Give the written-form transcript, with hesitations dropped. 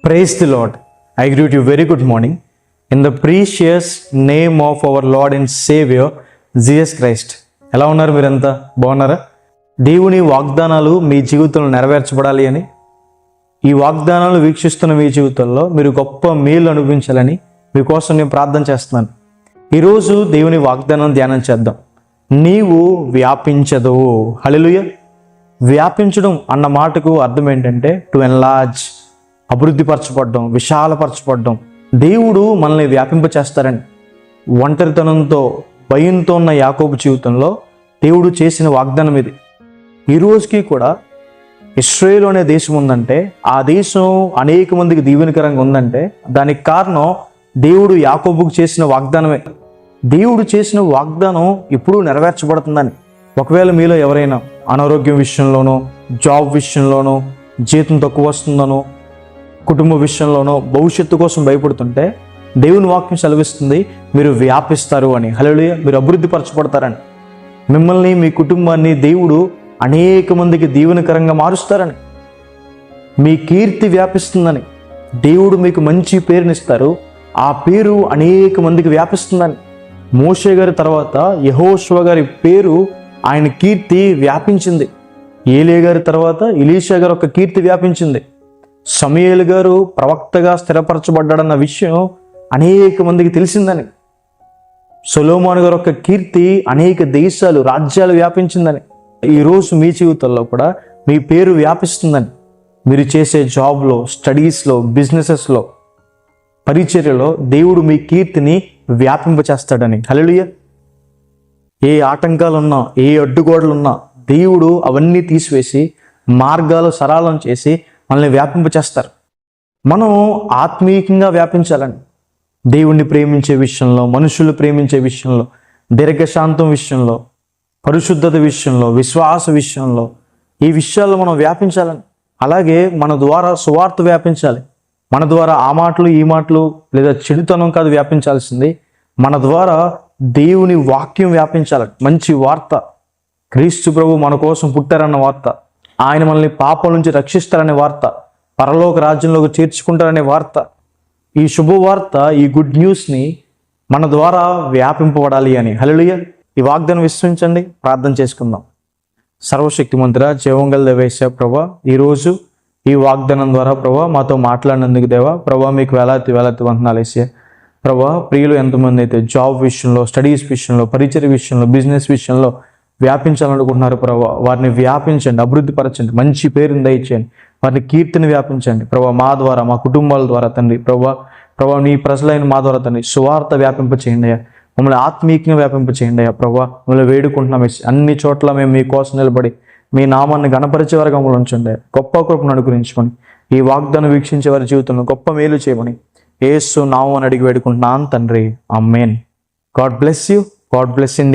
Praise the Lord. I greet you very good morning in the precious name of our Lord and Savior Jesus Christ. ఎలా ఉన్నారు మీరంతా? బాగున్నారా? దేవుని వాగ్దానాలు మీ జీవితంలో నెరవేర్చబడాలి అని, ఈ వాగ్దానాలు వీక్షిస్తున్న మీ జీవితంలో మీరు గొప్ప మేలు అనుభవించాలని మీకోసం నేను ప్రార్థన చేస్తున్నాను. ఈరోజు దేవుని వాగ్దానం ధ్యానం చేద్దాం. నీవు వ్యాపించదు. హల్లెలూయా. వ్యాపించడం అన్న మాటకు అర్థం ఏంటంటే టు ఎన్లార్జ్, అభివృద్ధిపరచబడ్డం, విశాలపరచబడ్డం. దేవుడు మనల్ని వ్యాపింపచేస్తారని ఒంటరితనంతో భయంతో ఉన్న యాకోబు జీవితంలో దేవుడు చేసిన వాగ్దానం ఇది. ఈ రోజుకి కూడా ఇశ్రాయేలు అనే దేశం ఉందంటే, ఆ దేశం అనేక మందికి దీవెనకరంగా ఉందంటే దానికి కారణం దేవుడు యాకోబుకు చేసిన వాగ్దానమే. దేవుడు చేసిన వాగ్దానం ఇప్పుడు నెరవేర్చబడుతుందని. ఒకవేళ మీలో ఎవరైనా అనారోగ్యం విషయంలోనో, జాబ్ విషయంలోనో, జీతం తక్కువ వస్తుందనో, కుటుంబ విషయంలోనో, భవిష్యత్తు కోసం భయపడుతుంటే దేవుని వాక్యం సెలవిస్తుంది మీరు వ్యాపిస్తారు అని. హల్లెలూయా. మీరు అభివృద్ధి పరచబడతారని, మిమ్మల్ని మీ కుటుంబాన్ని దేవుడు అనేక మందికి దీవెనకరంగా మారుస్తారని, మీ కీర్తి వ్యాపిస్తుందని, దేవుడు మీకు మంచి పేరునిస్తారు, ఆ పేరు అనేక మందికి వ్యాపిస్తుందని. మోషే గారి తర్వాత యెహోషువ గారి పేరు, ఆయన కీర్తి వ్యాపించింది. ఏలియా గారి తర్వాత ఎలీషా గారు ఒక కీర్తి వ్యాపించింది. సమూయేలు గారు ప్రవక్తగా స్థిరపరచబడ్డాడన్న విషయం అనేక మందికి తెలిసిందని. సొలొమోను గారు ఒక కీర్తి అనేక దేశాలు, రాజ్యాలు వ్యాపించిందని. ఈరోజు మీ జీవితంలో కూడా మీ పేరు వ్యాపిస్తుందని. మీరు చేసే జాబ్లో, స్టడీస్లో, బిజినెసెస్లో, పరిచర్యలో దేవుడు మీ కీర్తిని వ్యాపింపచేస్తాడని. హల్లెలూయా. ఏ ఆటంకాలున్నా, ఏ అడ్డుగోడలున్నా దేవుడు అవన్నీ తీసివేసి మార్గాలు సరళం చేసి మనల్ని వ్యాపింపచేస్తారు. మనం ఆత్మీయంగా వ్యాపించాలని, దేవుణ్ణి ప్రేమించే విషయంలో, మనుషులు ప్రేమించే విషయంలో, దీర్ఘశాంతం విషయంలో, పరిశుద్ధత విషయంలో, విశ్వాస విషయంలో, ఈ విషయాల్లో మనం వ్యాపించాలని. అలాగే మన ద్వారా సువార్త వ్యాపించాలి. మన ద్వారా ఆ మాటలు ఈ మాటలు లేదా చెడుతనం కాదు వ్యాపించాల్సింది, మన ద్వారా దేవుని వాక్యం వ్యాపించాలని. మంచి వార్త, క్రీస్తు ప్రభు మన కోసం పుట్టారన్న వార్త, ఆయన మనల్ని పాపం నుంచి రక్షిస్తారనే వార్త, పరలోక రాజ్యంలోకి చేర్చుకుంటారనే వార్త, ఈ శుభవార్త, ఈ గుడ్ న్యూస్ని మన ద్వారా వ్యాపింపబడాలి అని. హల్లెలూయా. ఈ వాగ్దానం విశ్వసించండి. ప్రార్థన చేసుకుందాం. సర్వశక్తిమంతుడా, జీవంగల దేవేశ ప్రభా, ఈరోజు ఈ వాగ్దానం ద్వారా ప్రభా మాతో మాట్లాడినందుకు దేవా ప్రభా మీకు వేలాది వందనాలు వేసే ప్రభా. ప్రియులు ఎంతమంది అయితే జాబ్ విషయంలో, స్టడీస్ విషయంలో, పరిచర్య విషయంలో, బిజినెస్ విషయంలో వ్యాపించాలనుకుంటున్నారు ప్రభా, వారిని వ్యాపించండి, అభివృద్ధి పరచండి, మంచి పేరుని దయచేయండి, వారిని కీర్తిని వ్యాపించండి ప్రభా. మా ద్వారా, మా కుటుంబాల ద్వారా తండ్రి ప్రభా నీ ప్రజలైన మా ద్వారా తండ్రి సువార్త వ్యాపింప చేయండి అయ్యా. మమ్మల్ని ఆత్మీయంగా వ్యాపింప చేయండి అయ్యా ప్రభా. మమ్మల్ని వేడుకుంటున్నాం, అన్ని చోట్ల మేము మీకోసం నిలబడి మీ నామాన్ని గణపరిచే వరకు మమ్మల్ని ఉంచండి. గొప్ప కృపను అనుగ్రహించుకొని ఈ వాగ్దానం వీక్షించే వారి జీవితంలో గొప్ప మేలు చేయమని యేసు నామమున అడిగి వేడుకుంటున్నాను తండ్రి. Amen. God bless you. God bless India.